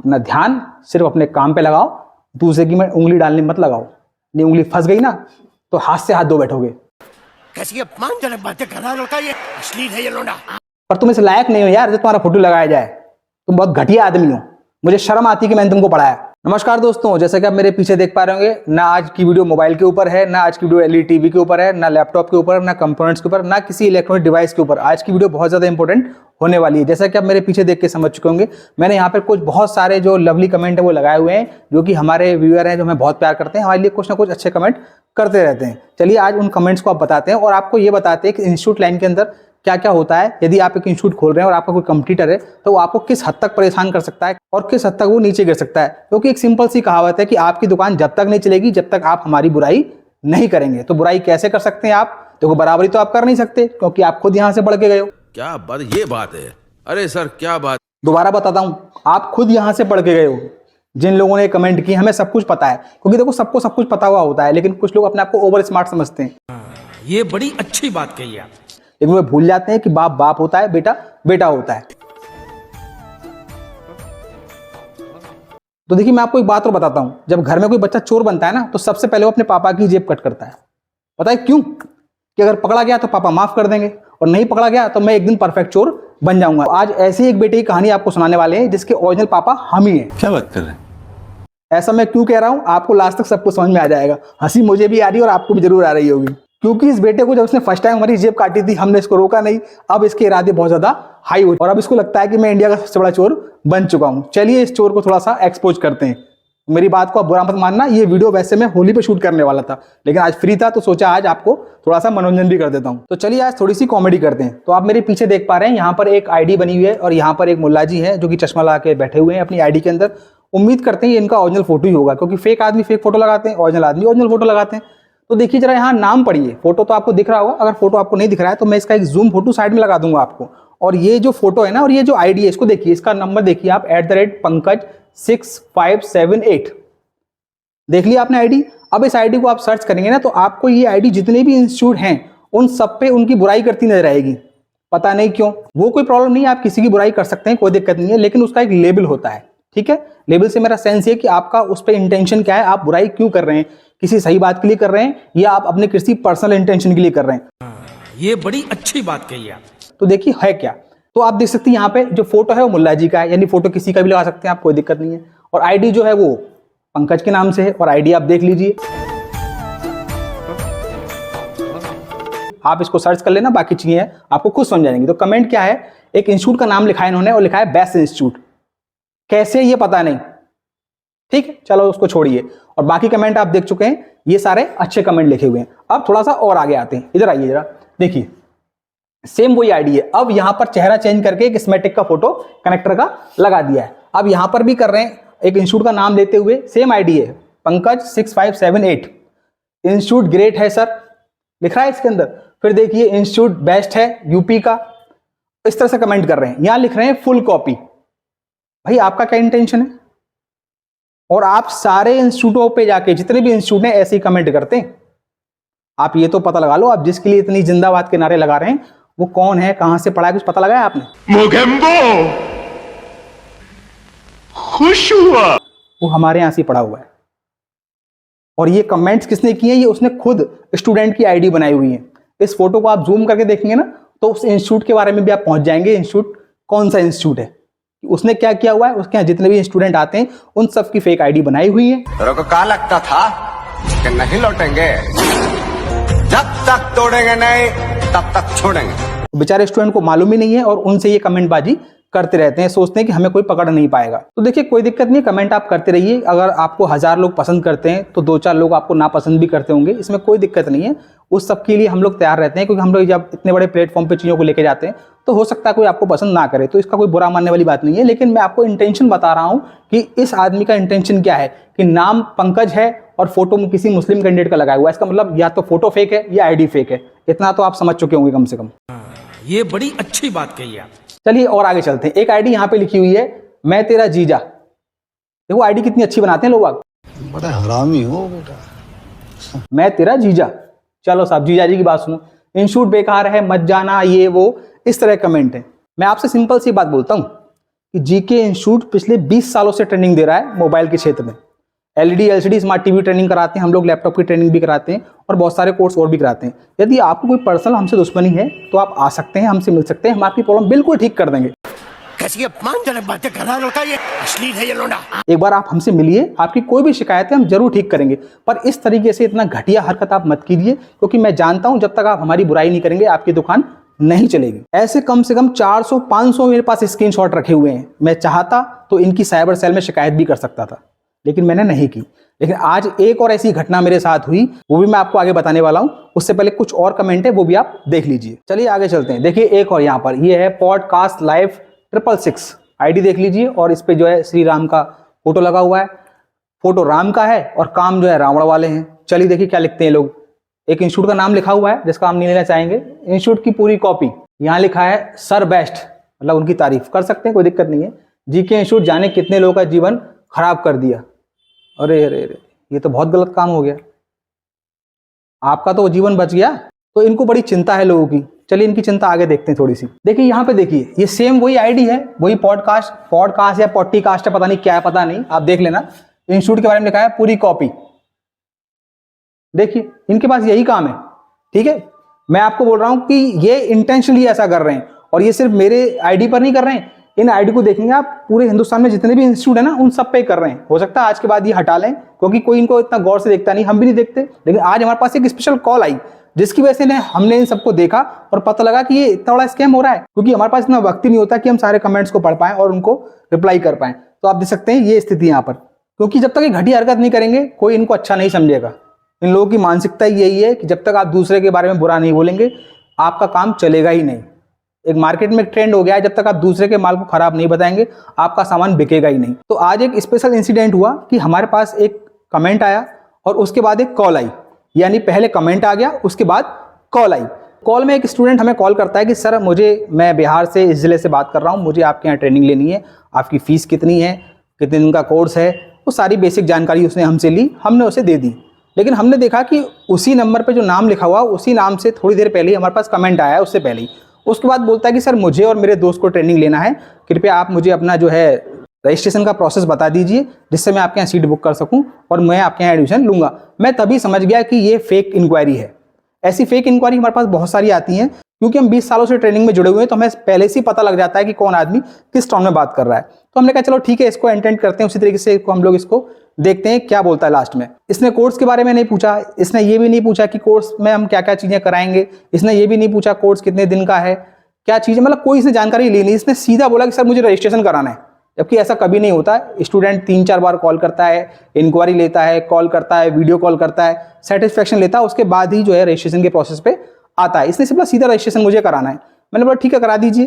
अपना ध्यान सिर्फ अपने काम पे लगाओ, दूसरे की में उंगली डालने मत लगाओ। नहीं उंगली फंस गई ना तो हाथ से हाथ धो बैठोगे। कैसी अपमानजनक बातें कर रहा है लड़का, ये अश्लील है ये लोंडा। पर तुम इस लायक नहीं हो यार जो तुम्हारा फोटो लगाया जाए। तुम बहुत घटिया आदमी हो, मुझे शर्म आती है कि मैंने तुमको पढ़ाया। नमस्कार दोस्तों, जैसे कि आप मेरे पीछे देख पा रहे होंगे, ना आज की वीडियो मोबाइल के ऊपर है, ना आज की वीडियो एलईडी टीवी के ऊपर है, ना लैपटॉप के ऊपर, ना कंपोनेंट्स के ऊपर, ना किसी इलेक्ट्रॉनिक डिवाइस के ऊपर। आज की वीडियो बहुत ज्यादा इंपॉर्टेंट होने वाली है। जैसा कि आप मेरे पीछे देख के समझ चुके होंगे, मैंने यहाँ पर कुछ बहुत सारे जो लवली कमेंट है वो लगाए हुए हैं, जो कि हमारे व्यूअर हैं जो हमें बहुत प्यार करते हैं, हमारे लिए कुछ ना कुछ अच्छे कमेंट करते रहते हैं। चलिए आज उन कमेंट्स को आप बताते हैं और आपको ये बताते हैं कि इंस्टीट्यूट लाइन के अंदर क्या क्या होता है। यदि आप एक इंस्टीट्यूट खोल रहे हैं और आपका कोई कंपटीटर है तो वो आपको किस हद तक परेशान कर सकता है और किस हद तक वो नीचे गिर सकता है। क्योंकि एक सिंपल सी कहावत है कि आपकी दुकान जब तक नहीं चलेगी जब तक आप हमारी बुराई नहीं करेंगे। तो बुराई कैसे कर सकते हैं आप? देखो, बराबरी तो आप कर नहीं सकते क्योंकि आप खुद यहाँ से बढ़ के गए हो। क्या बात, ये बात है? अरे सर क्या बात। दोबारा बताता हूँ, आप खुद यहाँ से बढ़ के गए हो। जिन लोगों ने कमेंट किए हमें सब कुछ पता है, क्योंकि देखो सबको सब कुछ पता हुआ होता है, लेकिन कुछ लोग अपने आप को ओवर स्मार्ट समझते हैं। ये बड़ी अच्छी बात कही आप। लेकिन वे भूल जाते हैं कि बाप बाप होता है, बेटा बेटा होता है। तो देखिए, मैं आपको एक बात और बताता हूं, जब घर में कोई बच्चा चोर बनता है ना तो सबसे पहले वो अपने पापा की जेब कट करता है। पता है क्यों? कि अगर पकड़ा गया तो पापा माफ कर देंगे और नहीं पकड़ा गया तो मैं एक दिन परफेक्ट चोर बन जाऊंगा। आज ऐसी एक बेटे की कहानी आपको सुनाने वाले हैं जिसके ओरिजिनल पापा हम ही हैं। क्या बात कर रहे हैं? ऐसा मैं क्यों कह रहा हूं आपको लास्ट तक सबको समझ में आ जाएगा। हंसी मुझे भी आ रही है और आपको भी जरूर आ रही होगी, क्योंकि इस बेटे को जब उसने फर्स्ट टाइम हमारी जेब काटी थी हमने इसको रोका नहीं। अब इसके इरादे बहुत ज्यादा हाई हो और अब इसको लगता है कि मैं इंडिया का सबसे बड़ा चोर बन चुका हूं। चलिए इस चोर को थोड़ा सा एक्सपोज करते हैं। मेरी बात को आप बुरा मत मानना, ये वीडियो वैसे मैं होली पे शूट करने वाला था, लेकिन आज फ्री था तो सोचा आज आपको थोड़ा सा मनोरंजन भी कर देता हूं। तो चलिए आज थोड़ी सी कॉमेडी करते हैं। तो आप मेरे पीछे देख पा रहे हैं, यहाँ पर एक आईडी बनी हुई है और यहाँ पर एक मुल्ला जी है जो कि चश्मा लगा के बैठे हुए हैं अपनी आईडी के अंदर। उम्मीद करते हैं ये इनका ओरिजिनल फोटो ही होगा, क्योंकि फेक आदमी फेक फोटो लगाते हैं, ओरिजिनल आदमी ओरिजिनल फोटो लगाते हैं। तो देखिए जरा यहाँ नाम पढ़िए। फोटो तो आपको दिख रहा होगा, अगर फोटो आपको नहीं दिख रहा है तो मैं इसका एक जूम फोटो साइड में लगा दूंगा आपको। और ये जो फोटो है ना और ये जो आईडी है इसको देखिए, इसका नंबर देखिए आप @pankaj6578। देख लिया आपने आईडी। अब इस आईडी को आप सर्च करेंगे ना तो आपको ये आईडी जितने भी इंस्टीट्यूट हैं उन सब पे उनकी बुराई करती नजर आएगी। पता नहीं क्यों, वो कोई प्रॉब्लम नहीं है, आप किसी की बुराई कर सकते हैं, कोई दिक्कत नहीं है, लेकिन उसका एक लेबल होता है। ठीक है, लेबल से मेरा सेंस ये कि आपका उस पर इंटेंशन क्या है, आप बुराई क्यों कर रहे हैं, किसी सही बात के लिए कर रहे हैं या आप अपने किसी पर्सनल इंटेंशन के लिए कर रहे हैं। ये बड़ी अच्छी बात कही आप। तो देखिए है क्या, तो आप देख सकते हैं यहाँ पे जो फोटो है वो मुल्ला जी का है, यानी फोटो किसी का भी लगा सकते हैं आप, कोई दिक्कत नहीं है। और आईडी जो है वो पंकज के नाम से है और आईडी आप देख लीजिए, आप इसको सर्च कर लेना, बाकी चीजें आपको खुद समझ जाएंगी। तो कमेंट क्या है, एक इंस्टीट्यूट का नाम लिखा है इन्होंने और लिखा है बेस्ट इंस्टीट्यूट। कैसे ये पता नहीं, ठीक है चलो उसको छोड़िए। और बाकी कमेंट आप देख चुके हैं, ये सारे अच्छे कमेंट लिखे हुए हैं। अब थोड़ा सा और आगे आते हैं, इधर आइए जरा, देखिए सेम वही आईडी है। अब यहां पर चेहरा चेंज करके एक स्मेटिक का फोटो कनेक्टर का लगा दिया है। अब यहां पर भी कर रहे हैं, एक इंस्टीट्यूट का नाम लेते हुए सेम आईडी है Pankaj6578। इंस्टीट्यूट ग्रेट है सर लिख रहा है इसके अंदर। फिर देखिए इंस्टीट्यूट बेस्ट है यूपी का, इस तरह से कमेंट कर रहे हैं। यहां लिख रहे हैं फुल कॉपी। भाई आपका क्या इंटेंशन है? और आप सारे इंस्टीट्यूटों पे जाके जितने भी इंस्टीट्यूट हैं ऐसे ही कमेंट करते हैं। आप ये तो पता लगा लो, आप जिसके लिए इतनी जिंदाबाद के नारे लगा रहे हैं वो कौन है, कहां से पढ़ा है, कुछ पता लगाया आपने? मोगेम्बो खुश हुआ, वो हमारे यहां से पढ़ा हुआ है। और ये कमेंट्स किसने किए हैं? ये उसने खुद स्टूडेंट की आईडी बनाई हुई है। इस फोटो को आप जूम करके देखेंगे ना तो उस इंस्टीट्यूट के बारे में भी आप पहुंच जाएंगे। इंस्टीट्यूट कौन सा इंस्टीट्यूट है, उसने क्या किया हुआ है, उसके यहाँ जितने भी स्टूडेंट आते हैं उन सब की फेक आईडी बनाई हुई है। तेरे को क्या लगता था कि नहीं लौटेंगे? जब तक तोड़ेंगे नहीं तब तक छोड़ेंगे। बेचारे स्टूडेंट को मालूम ही नहीं है और उनसे ये कमेंटबाजी करते रहते हैं, सोचते हैं कि हमें कोई पकड़ नहीं पाएगा। तो देखिए कोई दिक्कत नहीं, कमेंट आप करते रहिए। अगर आपको 1000 लोग पसंद करते हैं तो 2-4 लोग आपको नापसंद भी करते होंगे, इसमें कोई दिक्कत नहीं है। उस सब के लिए हम लोग तैयार रहते हैं, क्योंकि हम लोग जब इतने बड़े प्लेटफॉर्म पे चीज़ों को लेके जाते हैं तो हो सकता है कोई आपको पसंद ना करे, तो इसका कोई बुरा मानने वाली बात नहीं है। लेकिन मैं आपको इंटेंशन बता रहा हूँ कि इस आदमी का इंटेंशन क्या है, कि नाम पंकज है और फोटो किसी मुस्लिम कैंडिडेट का लगाया हुआ है। इसका मतलब या तो फोटो फेक है या आईडी फेक है, इतना तो आप समझ चुके होंगे कम से कम। ये बड़ी अच्छी बात कही आप। चलिए और आगे चलते हैं। एक आईडी यहाँ पे लिखी हुई है मैं तेरा जीजा। देखो आईडी कितनी अच्छी बनाते हैं लोग, आप बड़ा हरामी हो बेटा। मैं तेरा जीजा, चलो साहब जीजा जी की बात सुनो। इंस्टीट्यूट बेकार है, मत जाना, ये वो, इस तरह कमेंट है। मैं आपसे सिंपल सी बात बोलता हूँ कि जीके इंस्टीट्यूट पिछले 20 सालों से ट्रेनिंग दे रहा है मोबाइल के क्षेत्र में। LED LCD smart TV training कराते हैं हम लोग, लैपटॉप की ट्रेनिंग भी कराते हैं और बहुत सारे कोर्स और भी कराते हैं। यदि आपको कोई पर्सनल हमसे दुश्मनी है तो आप आ सकते हैं, हमसे मिल सकते हैं, हम आपकी प्रॉब्लम बिल्कुल ठीक कर देंगे। कैसी अपमानजनक बातें कर रहा है लड़का ये, अश्लील है ये लोंडा। एक बार आप हमसे मिलिए, आपकी कोई भी शिकायत है हम जरूर ठीक करेंगे, पर इस तरीके से इतना घटिया हरकत आप मत कीजिए, क्योंकि मैं जानता हूं जब तक आप हमारी बुराई नहीं करेंगे आपकी दुकान नहीं चलेगी। ऐसे कम से कम 400-500 मेरे पास स्क्रीनशॉट रखे हुए हैं। मैं चाहता तो इनकी साइबर सेल में शिकायत भी कर सकता था, लेकिन मैंने नहीं की। लेकिन आज एक और ऐसी घटना मेरे साथ हुई, वो भी मैं आपको आगे बताने वाला हूं। उससे पहले कुछ और कमेंट है, वो भी आप देख लीजिए। चलिए आगे चलते हैं। देखिए एक और यहाँ पर ये है पॉडकास्ट लाइव 666 आईडी देख लीजिए, और इस पे जो है श्री राम का फोटो लगा हुआ है। फोटो राम का है और काम जो है रावण वाले हैं। चलिए देखिए क्या लिखते हैं लोग। एक इंस्टीट्यूट का नाम लिखा हुआ है जिसका हम नहीं लेना चाहेंगे। इंस्टीट्यूट की पूरी कॉपी यहाँ लिखा है सर बेस्ट, मतलब उनकी तारीफ कर सकते हैं, कोई दिक्कत नहीं है। जीके इंस्टीट्यूट जाने कितने लोगों का जीवन खराब कर दिया। अरे अरे अरे, ये तो बहुत गलत काम हो गया। आपका तो जीवन बच गया, तो इनको बड़ी चिंता है लोगों की। चलिए इनकी चिंता आगे देखते हैं थोड़ी सी। देखिए यहाँ पे देखिए, ये सेम वही आईडी है, वही पॉडकास्ट या पॉडकास्ट है, पता नहीं क्या है, पता नहीं, आप देख लेना। इंस्टीट्यूट के बारे में लिखा है पूरी कॉपी। देखिए इनके पास यही काम है, ठीक है। मैं आपको बोल रहा हूं कि ये इंटेंशनली ऐसा कर रहे हैं, और ये सिर्फ मेरे आईडी पर नहीं कर रहे हैं। इन आईडी को देखेंगे आप, पूरे हिंदुस्तान में जितने भी इंस्टीट्यूट है ना, उन सब पे कर रहे हैं। हो सकता है आज के बाद ये हटा लें, क्योंकि कोई इनको इतना गौर से देखता नहीं, हम भी नहीं देखते। लेकिन आज हमारे पास एक स्पेशल कॉल आई, जिसकी वजह से हमने इन सबको देखा और पता लगा कि ये इतना बड़ा स्कैम हो रहा है। क्योंकि हमारे पास इतना वक्त ही नहीं होता कि हम सारे कमेंट्स को पढ़ पाएं और उनको रिप्लाई कर पाएं। तो आप देख सकते हैं ये स्थिति यहाँ पर। क्योंकि जब तक ये घटिया हरकत नहीं करेंगे, कोई इनको अच्छा नहीं समझेगा। इन लोगों की मानसिकता यही है कि जब तक आप दूसरे के बारे में बुरा नहीं बोलेंगे, आपका काम चलेगा ही नहीं। एक मार्केट में ट्रेंड हो गया है, जब तक आप दूसरे के माल को खराब नहीं बताएंगे, आपका सामान बिकेगा ही नहीं। तो आज एक स्पेशल इंसिडेंट हुआ कि हमारे पास एक कमेंट आया और उसके बाद एक कॉल आई। यानी पहले कमेंट आ गया, उसके बाद कॉल आई। कॉल में एक स्टूडेंट हमें कॉल करता है कि सर मैं बिहार से, इस जिले से बात कर रहा हूँ, मुझे आपके यहाँ ट्रेनिंग लेनी है, आपकी फीस कितनी है, कितने दिन का कोर्स है, वो सारी बेसिक जानकारी उसने हमसे ली, हमने उसे दे दी। लेकिन हमने देखा कि उसी नंबर पे जो नाम लिखा हुआ, उसी नाम से थोड़ी देर पहले ही हमारे पास कमेंट आया है, उससे पहले ही। उसके बाद बोलता है कि सर मुझे और मेरे दोस्त को ट्रेनिंग लेना है, कृपया आप मुझे अपना जो है रजिस्ट्रेशन का प्रोसेस बता दीजिए, जिससे मैं आपके यहाँ सीट बुक कर सकूं और मैं आपके यहाँ एडमिशन लूंगा। मैं तभी समझ गया कि ये फेक इंक्वायरी है। ऐसी फेक इंक्वायरी हमारे पास बहुत सारी आती हैं, क्योंकि हम 20 सालों से ट्रेनिंग में जुड़े हुए हैं, तो हमें पहले से ही पता लग जाता है कि कौन आदमी किस टोन में बात कर रहा है। तो हमने कहा चलो ठीक है, इसको एंटेंड करते हैं, उसी तरीके से हम लोग इसको देखते हैं क्या बोलता है लास्ट में। इसने कोर्स के बारे में नहीं पूछा, इसने ये भी नहीं पूछा कि कोर्स में हम क्या क्या चीजें कराएंगे, इसने ये भी नहीं पूछा कोर्स कितने दिन का है, क्या चीज़ है, मतलब कोई इसने जानकारी ली नहीं। इसने सीधा बोला कि सर मुझे रजिस्ट्रेशन कराना है, जबकि ऐसा कभी नहीं होता है। स्टूडेंट 3-4 बार कॉल करता है, इंक्वायरी लेता है, कॉल करता है, वीडियो कॉल करता है, सेटिस्फेक्शन लेता है, उसके बाद ही जो है रजिस्ट्रेशन के प्रोसेस पे आता है। इसने सिर्फ सीधा रजिस्ट्रेशन मुझे कराना है। मैंने बोला ठीक है करा दीजिए।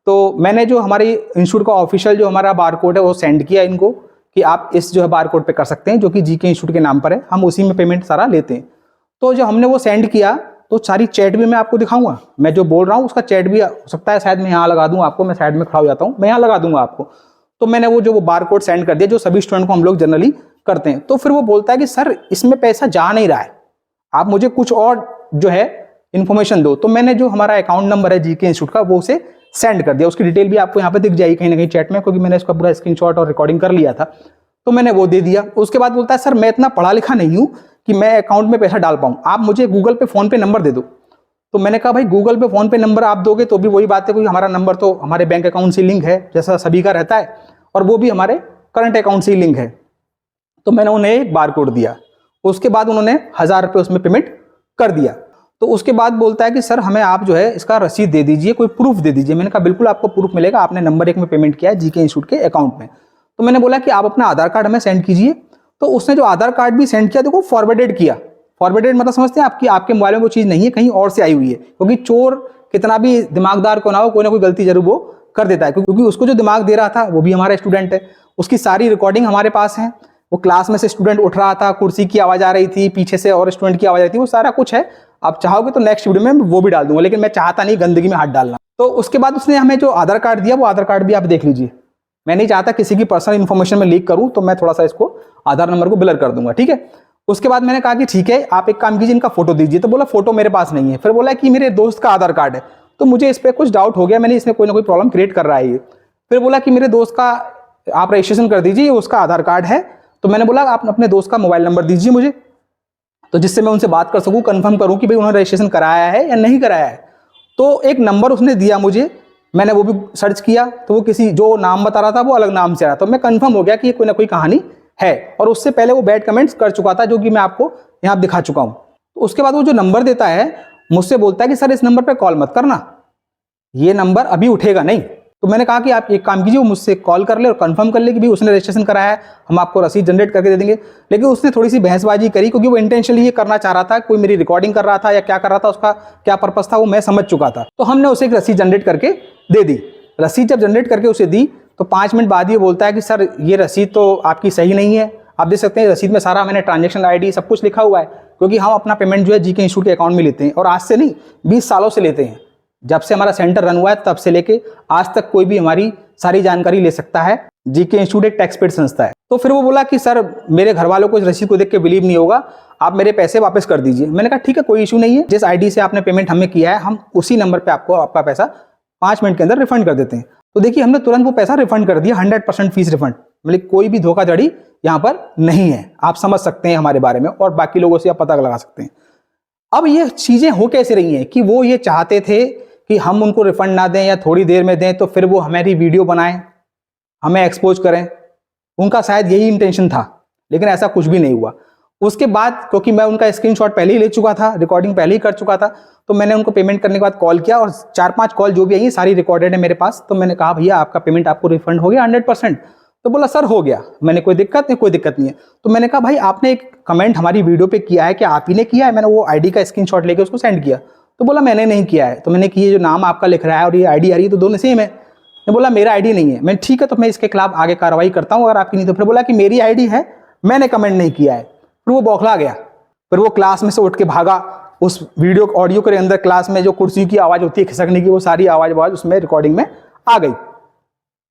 तो मैंने जो हमारे इंस्टीट्यूट का ऑफिशियल जो हमारा बार कोड है वो सेंड किया इनको कि आप इस जो है बार कोड पे कर सकते हैं, जो कि जीके इंस्टीट्यूट के नाम पर है, हम उसी में पेमेंट सारा लेते हैं। तो जो हमने वो सेंड किया, तो सारी चैट भी मैं आपको दिखाऊंगा। मैं जो बोल रहा हूँ उसका चैट भी हो सकता है, शायद मैं यहाँ लगा दूँ आपको, मैं साइड में खड़ा हो जाता हूँ, मैं यहाँ लगा दूंगा आपको। तो मैंने वो बार कोड सेंड कर दिया, जो सभी स्टूडेंट को हम लोग जनरली करते हैं। तो फिर वो बोलता है कि सर इसमें पैसा जा नहीं रहा है, आप मुझे कुछ और जो है इन्फॉर्मेशन दो। तो मैंने जो हमारा अकाउंट नंबर है जीके इंस्टीट्यूट का, वो उसे सेंड कर दिया। उसकी डिटेल भी आपको यहाँ पे दिख जाएगी कहीं ना कहीं चैट में, क्योंकि मैंने इसका पूरा स्क्रीनशॉट और रिकॉर्डिंग कर लिया था। तो मैंने वो दे दिया। उसके बाद बोलता है सर मैं इतना पढ़ा लिखा नहीं हूँ कि मैं अकाउंट में पैसा डाल पाऊँ, आप मुझे गूगल पे फोन पे नंबर दे दो। तो मैंने कहा भाई गूगल पे फोन पे नंबर आप दोगे तो भी वही बात है, क्योंकि हमारा नंबर तो हमारे बैंक अकाउंट से लिंक है, जैसा सभी का रहता है, और वो भी हमारे करंट अकाउंट से ही लिंक है। तो मैंने उन्हें एक बार कोड दिया। उसके बाद उन्होंने 1000 रुपये उसमें पेमेंट कर दिया। तो उसके बाद बोलता है कि सर हमें आप जो है इसका रसीद दे दीजिए, कोई प्रूफ दे दीजिए। मैंने कहा बिल्कुल आपको प्रूफ मिलेगा, आपने नंबर 1 में पेमेंट किया है जीके इंस्टीट्यूट के अकाउंट में। तो मैंने बोला कि आप अपना आधार कार्ड हमें सेंड कीजिए। तो उसने जो आधार कार्ड भी सेंड किया, देखो फॉरवर्डेड किया। फॉरवर्डेड मतलब समझते हैं आपके मोबाइल में वो चीज़ नहीं है, कहीं और से आई हुई है। क्योंकि चोर कितना भी दिमागदार को ना हो, कोई ना कोई गलती जरूर वो कर देता है। क्योंकि उसको जो दिमाग दे रहा था वो भी हमारा स्टूडेंट है, उसकी सारी रिकॉर्डिंग हमारे पास है। वो क्लास में से स्टूडेंट उठ रहा था, कुर्सी की आवाज़ आ रही थी, पीछे से और स्टूडेंट की आवाज़ आ रही थी, वो सारा कुछ है। आप चाहोगे तो नेक्स्ट वीडियो में वो भी डाल दूंगा, लेकिन मैं चाहता नहीं गंदगी में हाथ डालना। तो उसके बाद उसने हमें जो आधार कार्ड दिया, वो आधार कार्ड भी आप देख लीजिए। मैं नहीं चाहता किसी की पर्सनल इन्फॉर्मेशन में लीक करूं, तो मैं थोड़ा सा इसको आधार नंबर को ब्लर कर दूंगा, ठीक है। उसके बाद मैंने कहा कि ठीक है आप एक काम कीजिए, इनका फोटो दीजिए। तो बोला फोटो मेरे पास नहीं है। फिर बोला कि मेरे दोस्त का आधार कार्ड है। तो मुझे इस पर कुछ डाउट हो गया, मैंने इसमें कोई ना कोई प्रॉब्लम क्रिएट कर रहा है ये। फिर बोला कि मेरे दोस्त का आप रजिस्ट्रेशन कर दीजिए, उसका आधार कार्ड है। तो मैंने बोला आप अपने दोस्त का मोबाइल नंबर दीजिए मुझे, तो जिससे मैं उनसे बात कर सकूं, कंफर्म करूं कि भाई उन्होंने रजिस्ट्रेशन कराया है या नहीं कराया है। तो एक नंबर उसने दिया मुझे, मैंने वो भी सर्च किया, तो वो किसी जो नाम बता रहा था वो अलग नाम से आया। तो मैं कंफर्म हो गया कि ये कोई ना कोई कहानी है, और उससे पहले वो बैड कमेंट्स कर चुका था, जो कि मैं आपको यहाँ दिखा चुका हूँ। तो उसके बाद वो जो नंबर देता है, मुझसे बोलता है कि सर इस नंबर पर कॉल मत करना, ये नंबर अभी उठेगा नहीं। तो मैंने कहा कि आप एक काम कीजिए, वो मुझसे कॉल कर ले और कंफर्म कर ले कि भाई उसने रजिस्ट्रेशन कराया है, हम आपको रसीद जनरेट करके दे देंगे। लेकिन उसने थोड़ी सी बहसबाजी करी, क्योंकि वो इंटेंशनली ये करना चाह रहा था, कोई मेरी रिकॉर्डिंग कर रहा था या क्या कर रहा था, उसका क्या पर्पस था वो मैं समझ चुका था। तो हमने उसे एक रसीद जनरेट करके दे दी। रसीद जब जनरेट करके उसे दी तो 5 मिनट बाद ये बोलता है कि सर ये रसीद तो आपकी सही नहीं है। आप देख सकते हैं रसीद में सारा मैंने ट्रांजेक्शन ID सब कुछ लिखा हुआ है, क्योंकि हम अपना पेमेंट जो है जीके इंस्टीट्यूट के अकाउंट में लेते हैं, और आज से नहीं 20 सालों से लेते हैं। जब से हमारा सेंटर रन हुआ है तब से लेके आज तक कोई भी हमारी सारी जानकारी ले सकता है। जीके इंस्टीट्यूट एक टैक्स पेड संस्था है। तो फिर वो बोला कि सर मेरे घर वालों को इस रसीद को देख के बिलीव नहीं होगा, आप मेरे पैसे वापस कर दीजिए। मैंने कहा ठीक है, कोई इशू नहीं है, जिस ID से आपने पेमेंट हमें किया है हम उसी नंबर पे आपको आपका पैसा 5 मिनट के अंदर रिफंड कर देते हैं। तो देखिए हमने तुरंत वो पैसा रिफंड कर दिया, 100% फीस रिफंड। मतलब कोई भी धोखाधड़ी यहाँ पर नहीं है। आप समझ सकते हैं हमारे बारे में, और बाकी लोगों से आप पता लगा सकते हैं। अब ये चीजें हो कैसे रही हैं कि वो ये चाहते थे कि हम उनको रिफंड ना दें या थोड़ी देर में दें, तो फिर वो हमारी वीडियो बनाएं, हमें एक्सपोज करें। उनका शायद यही इंटेंशन था, लेकिन ऐसा कुछ भी नहीं हुआ। उसके बाद क्योंकि मैं उनका स्क्रीनशॉट पहले ही ले चुका था, रिकॉर्डिंग पहले ही कर चुका था, तो मैंने उनको पेमेंट करने के बाद कॉल किया, और 4-5 कॉल जो भी आई सारी रिकॉर्डेड है मेरे पास। तो मैंने कहा भैया आपका पेमेंट आपको रिफंड हो गया 100%। तो बोला सर हो गया। मैंने कोई दिक्कत नहीं है। तो मैंने कहा भाई आपने एक कमेंट हमारी वीडियो पे किया है, क्या आप ही ने किया है? मैंने वो ID का स्क्रीनशॉट लेके उसको सेंड किया। तो बोला मैंने नहीं किया है। तो मैंने कि ये जो नाम आपका लिख रहा है और ये ID आ रही है तो दोनों सेम है। मैं बोला मेरा ID नहीं है। मैं ठीक है, तो मैं इसके खिलाफ आगे कार्रवाई करता हूँ अगर आपकी नहीं। तो फिर बोला कि मेरी ID है, मैंने कमेंट नहीं किया है। फिर वो बौखला गया। फिर वो क्लास में से उठ के भागा। उस वीडियो ऑडियो के अंदर क्लास में जो कुर्सी की आवाज़ होती है खिसकने की, वो सारी आवाज़ उसमें रिकॉर्डिंग में आ गई।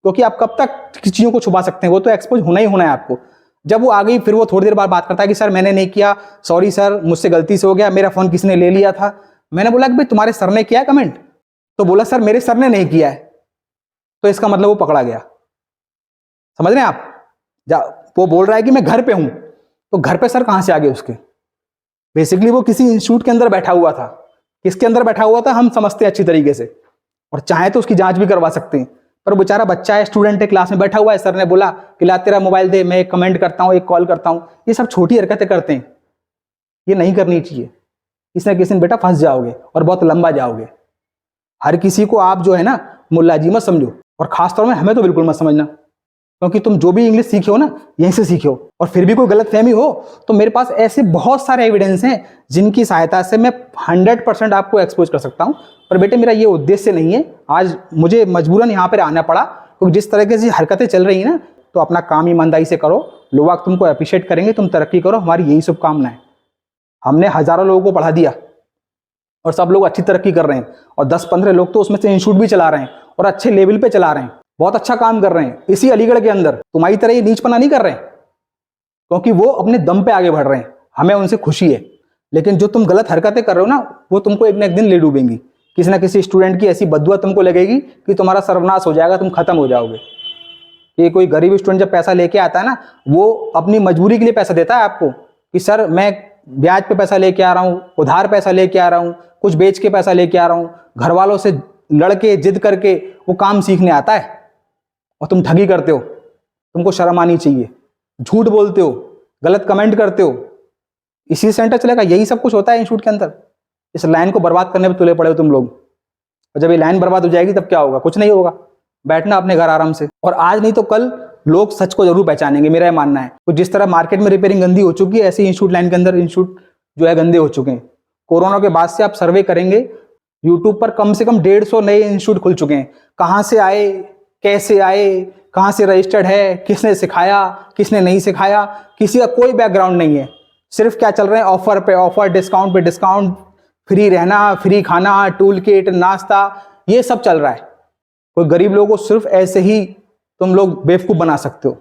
क्योंकि आप कब तक चीज़ों को छुपा सकते हैं, वो तो एक्सपोज होना ही होना है आपको। जब वो आ गई फिर वो थोड़ी देर बाद बात करता है कि सर मैंने नहीं किया, सॉरी सर मुझसे गलती से हो गया, मेरा फ़ोन किसी ने ले लिया था। मैंने बोला कि भाई तुम्हारे सर ने किया है कमेंट? तो बोला सर मेरे सर ने नहीं किया है। तो इसका मतलब वो पकड़ा गया। समझ रहे हैं आप? वो बोल रहा है कि मैं घर पे हूं, तो घर पे सर कहां से आ गए उसके? बेसिकली वो किसी इंस्टीट्यूट के अंदर बैठा हुआ था। किसके अंदर बैठा हुआ था हम समझते हैं अच्छी तरीके से, और चाहे तो उसकी जांच भी करवा सकते हैं। पर बेचारा बच्चा है, स्टूडेंट है, क्लास में बैठा हुआ है। सर ने बोला कि ला तेरा मोबाइल दे, मैं एक कमेंट करता हूँ, एक कॉल करता हूँ। ये सब छोटी हरकतें करते हैं, ये नहीं करनी चाहिए। किसी न किसी दिन बेटा फंस जाओगे और बहुत लंबा जाओगे। हर किसी को आप जो है ना मुल्ला जी मत समझो, और खासतौर में हमें तो बिल्कुल मत समझना, क्योंकि तुम जो भी इंग्लिश सीखे हो ना यहीं से सीखे हो। और फिर भी कोई गलत फहमी हो तो मेरे पास ऐसे बहुत सारे एविडेंस हैं जिनकी सहायता से मैं 100% आपको एक्सपोज कर सकता हूं। पर बेटे मेरा ये उद्देश्य नहीं है। आज मुझे मजबूरन यहाँ पर आना पड़ा, क्योंकि जिस तरह से हरकतें चल रही हैं ना, तो अपना काम ईमानदारी से करो, लोग तुमको अप्रिशिएट करेंगे, तुम तरक्की करो, हमारी यही शुभकामनाएं। हमने हजारों लोगों को पढ़ा दिया और सब लोग अच्छी तरक्की कर रहे हैं, और 10-15 लोग तो उसमें से इंस्टीट्यूट भी चला रहे हैं और अच्छे लेवल पे चला रहे हैं, बहुत अच्छा काम कर रहे हैं इसी अलीगढ़ के अंदर। तुम्हारी तरह ये नीचपना नहीं कर रहे हैं, क्योंकि वो अपने दम पे आगे बढ़ रहे हैं, हमें उनसे खुशी है। लेकिन जो तुम गलत हरकतें कर रहे हो ना, वो तुमको एक न एक दिन ले डूबेंगी। किसी ना किसी स्टूडेंट की ऐसी बददुआ तुमको लगेगी कि तुम्हारा सर्वनाश हो जाएगा, तुम खत्म हो जाओगे। कि कोई गरीब स्टूडेंट जब पैसा लेके आता है ना, वो अपनी मजबूरी के लिए पैसा देता है आपको कि सर मैं ब्याज पे पैसा लेके आ रहा हूँ, उधार पैसा लेके आ रहा हूँ, कुछ बेच के पैसा लेके आ रहा हूँ, घर वालों से लड़के जिद करके वो काम सीखने आता है, और तुम ठगी करते हो। तुमको शर्म आनी चाहिए। झूठ बोलते हो, गलत कमेंट करते हो, इसी सेंटर चलेगा। यही सब कुछ होता है इंस्टीट्यूट के अंदर। इस लाइन को बर्बाद करने पे तुले पड़े हो तुम लोग, और जब ये लाइन बर्बाद हो जाएगी तब क्या होगा? कुछ नहीं होगा, बैठना अपने घर आराम से। और आज नहीं तो कल लोग सच को जरूर पहचानेंगे, मेरा ये मानना है। तो जिस तरह मार्केट में रिपेयरिंग गंदी हो चुकी है, ऐसे इंस्टीट्यूट लाइन के अंदर इंस्टीट्यूट जो है गंदे हो चुके हैं। कोरोना के बाद से आप सर्वे करेंगे, यूट्यूब पर कम से कम 150 नए इंस्टीट्यूट खुल चुके हैं। कहाँ से आए, कैसे आए, कहाँ से रजिस्टर्ड है, किसने सिखाया, किसने नहीं सिखाया, किसी का कोई बैकग्राउंड नहीं है। सिर्फ क्या चल रहे हैं, ऑफर पे ऑफर, डिस्काउंट पे डिस्काउंट, फ्री रहना, फ्री खाना, टूल किट, नाश्ता, ये सब चल रहा है। कोई गरीब लोगों को सिर्फ ऐसे ही तुम लोग बेवकूफ़ बना सकते हो,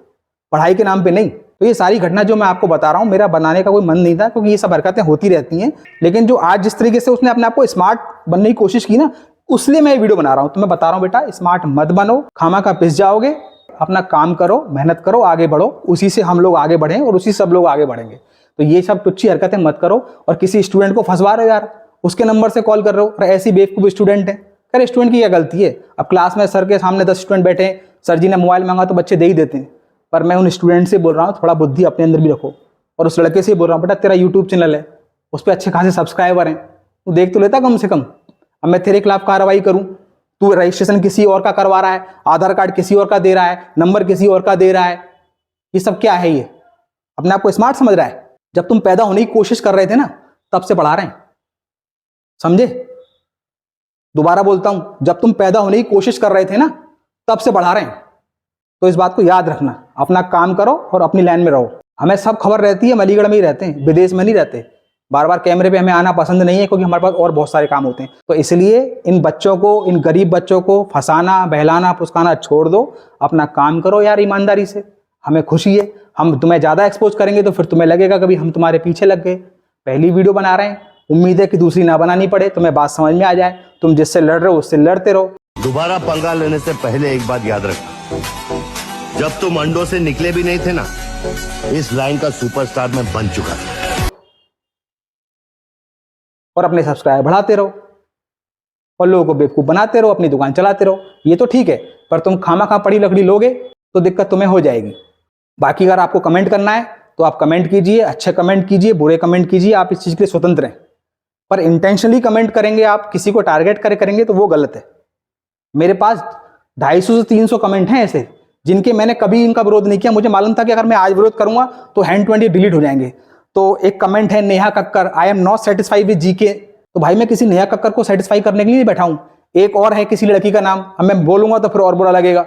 पढ़ाई के नाम पे नहीं। तो ये सारी घटना जो मैं आपको बता रहा हूँ, मेरा बनाने का कोई मन नहीं था, क्योंकि ये सब हरकतें होती रहती हैं। लेकिन जो आज जिस तरीके से उसने अपने आप को स्मार्ट बनने की कोशिश की ना, उसलिए मैं ये वीडियो बना रहा हूं। तो मैं बता रहा हूं बेटा, स्मार्ट मत बनो, खामा का पिस जाओगे। अपना काम करो, मेहनत करो, आगे बढ़ो, उसी से हम लोग आगे बढ़ें और उसी सब लोग आगे बढ़ेंगे। तो ये सब टुच्ची हरकतें मत करो। और किसी स्टूडेंट को फंसवा रहे हो यार, उसके नंबर से कॉल कर रहे हो, और ऐसी बेवकूफ स्टूडेंट है। अरे स्टूडेंट की क्या गलती है? अब क्लास में सर के सामने 10 स्टूडेंट बैठे हैं, सर जी ने मोबाइल मांगा तो बच्चे दे ही देते हैं। पर मैं उन स्टूडेंट से बोल रहा हूँ, थोड़ा बुद्धि अपने अंदर भी रखो। और उस लड़के से बोल रहा हूँ, बेटा तेरा यूट्यूब चैनल है, उस पर अच्छे खासे सब्सक्राइबर हैं, तू देख तो लेता कम से कम। अब मैं तेरे खिलाफ कार्रवाई करूँ, तू रजिस्ट्रेशन किसी और का करवा रहा है, आधार कार्ड किसी और का दे रहा है, नंबर किसी और का दे रहा है, ये सब क्या है? ये अपने आप को स्मार्ट समझ रहा है? जब तुम पैदा होने की कोशिश कर रहे थे ना, तब से पढ़ा रहे हैं, समझे? दोबारा बोलता हूं, जब तुम पैदा होने की कोशिश कर रहे थे ना, तब से पढ़ा रहे हैं। तो इस बात को याद रखना, अपना काम करो और अपनी लाइन में रहो। हमें सब खबर रहती है, हम अलीगढ़ में ही रहते हैं, विदेश में नहीं रहते। बार बार कैमरे पे हमें आना पसंद नहीं है, क्योंकि हमारे पास और बहुत सारे काम होते हैं। तो इसलिए इन बच्चों को, इन गरीब बच्चों को फंसाना, बहलाना, फुसकाना छोड़ दो। अपना काम करो यार ईमानदारी से। हमें खुशी है, हम तुम्हें ज़्यादा एक्सपोज करेंगे तो फिर तुम्हें लगेगा कभी हम तुम्हारे पीछे लग गए। पहली वीडियो बना रहे हैं, उम्मीद है कि दूसरी ना बनानी पड़े, तुम्हें बात समझ में आ जाए। तुम जिससे लड़ रहे हो उससे लड़ते रहो। दोबारा पंगा लेने से पहले एक बात याद रखना, जब तुम अंडों से निकले भी नहीं थे ना, इस लाइन का सुपरस्टार मैं बन चुका था। और अपने सब्सक्राइबर बढ़ाते रहो और लोगों को बेवकूफ बनाते रहो, अपनी दुकान चलाते रहो। ये तो ठीक है, पर तुम खामा पड़ी लकड़ी लोगे तो दिक्कत तुम्हें हो जाएगी। बाकी अगर आपको कमेंट करना है तो आप कमेंट कीजिए, अच्छे कमेंट कीजिए, बुरे कमेंट कीजिए, आप इस चीज़ के लिए स्वतंत्र हैं। पर इंटेंशनली कमेंट करेंगे आप, किसी को टारगेट करेंगे तो वो गलत है। मेरे पास 250 से 300 कमेंट हैं ऐसे, जिनके मैंने कभी इनका विरोध नहीं किया। मुझे मालूम था कि अगर मैं आज विरोध करूंगा तो हैंड 20 डिलीट हो जाएंगे। तो एक कमेंट है, Neha Kakkar, I am not satisfied with GK. तो भाई मैं किसी नेहा कक्कर को सेटिस्फाई करने के लिए बैठा हूं। एक और है किसी लड़की का नाम, अब मैं बोलूंगा तो फिर और बुरा लगेगा।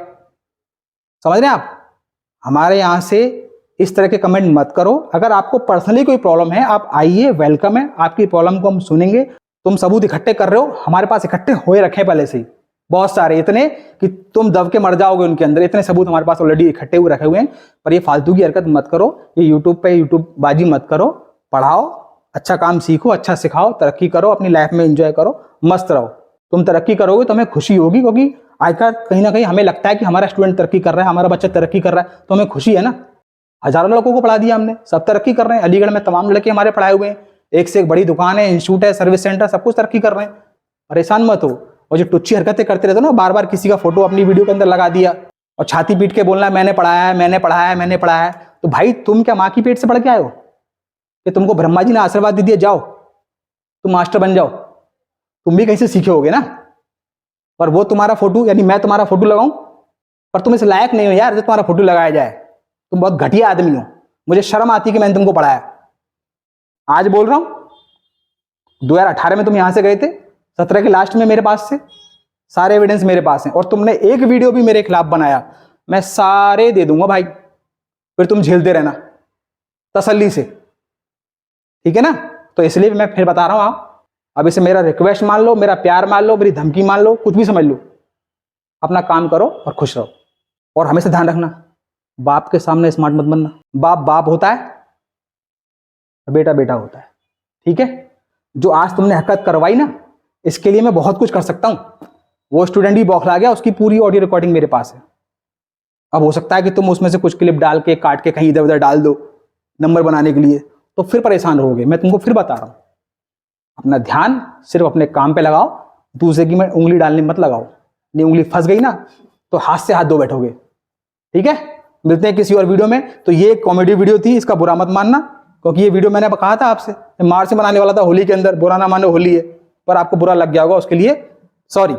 समझ रहे हैं आप? हमारे यहां से इस तरह के कमेंट मत करो। अगर आपको पर्सनली कोई प्रॉब्लम है, आप आइए, वेलकम है, आपकी प्रॉब्लम को हम सुनेंगे। तुम सबूत इकट्ठे कर रहे हो, हमारे पास इकट्ठे हुए रखे पहले से ही बहुत सारे, इतने कि तुम दब के मर जाओगे उनके अंदर। इतने सबूत हमारे पास ऑलरेडी इकट्ठे हुए रखे हुए हैं। पर ये फालतू की हरकत मत करो, ये यूट्यूब पे यूट्यूब बाजी मत करो। पढ़ाओ, अच्छा काम सीखो, अच्छा सिखाओ, तरक्की करो, अपनी लाइफ में एंजॉय करो, मस्त रहो। तुम तरक्की करोगे तो हमें खुशी होगी, क्योंकि आजकल कहीं ना कहीं हमें लगता है कि हमारा स्टूडेंट तरक्की कर रहा है, हमारा बच्चा तरक्की कर रहा है, तो हमें खुशी है ना। हजारों लड़कों को पढ़ा दिया हमने, सब तरक्की कर रहे हैं। अलीगढ़ में तमाम लड़के हमारे पढ़ाए हुए हैं, एक से एक बड़ी दुकान है, इंस्टीट्यूट है, सर्विस सेंटर, सब कुछ तरक्की कर रहे हैं। परेशान मत हो। और जो टुच्ची हरकतें करते रहते हो ना, बार बार किसी का फोटो अपनी वीडियो के अंदर लगा दिया और छाती पीट के बोलना है मैंने पढ़ाया है, मैंने पढ़ाया है, मैंने पढ़ाया है। तो भाई तुम क्या माँ की पेट से पढ़ के आए हो कि तुमको ब्रह्मा जी ने आशीर्वाद दे दिया जाओ तुम मास्टर बन जाओ? तुम भी कहीं से सीखे होगे ना। पर वो तुम्हारा फोटो, यानी मैं तुम्हारा फोटो लगाऊं, पर तुम इस लायक नहीं हो यार जो तुम्हारा फोटो लगाया जाए। तुम बहुत घटिया आदमी हो, मुझे शर्म आती है कि मैंने तुमको पढ़ाया। आज बोल रहा हूं, 2018 में तुम यहां से गए थे, 17 के लास्ट में मेरे पास से सारे एविडेंस मेरे पास हैं, और तुमने एक वीडियो भी मेरे खिलाफ बनाया, मैं सारे दे दूंगा भाई, फिर तुम झेलते रहना तसल्ली से, ठीक है ना। तो इसलिए मैं फिर बता रहा हूं, अब इसे मेरा रिक्वेस्ट मान लो, मेरा प्यार मान लो, मेरी धमकी मान लो, कुछ भी समझ लो, अपना काम करो और खुश रहो। और हमेशा ध्यान रखना, बाप के सामने स्मार्ट मत बनना। बाप बाप होता है, बेटा बेटा होता है, ठीक है। जो आज तुमने हरकत करवाई ना, इसके लिए मैं बहुत कुछ कर सकता हूं। वो स्टूडेंट भी बौखला गया, उसकी पूरी ऑडियो रिकॉर्डिंग मेरे पास है। अब हो सकता है कि तुम उसमें से कुछ क्लिप डाल के काट के कहीं इधर उधर डाल दो नंबर बनाने के लिए, तो फिर परेशान रहोगे। मैं तुमको फिर बता रहा हूं, अपना ध्यान सिर्फ अपने काम पे लगाओ, दूसरे की में उंगली डालने मत लगाओ। नहीं, उंगली फंस गई ना तो हाथ से हाथ धो बैठोगे, ठीक है। मिलते हैं किसी और वीडियो में। तो ये कॉमेडी वीडियो थी, इसका बुरा मत मानना, क्योंकि ये वीडियो मैंने कहा था आपसे, मार्च में बनाने वाला था होली के अंदर, बुरा ना मानो होली है, पर आपको बुरा लग गया होगा, उसके लिए सॉरी।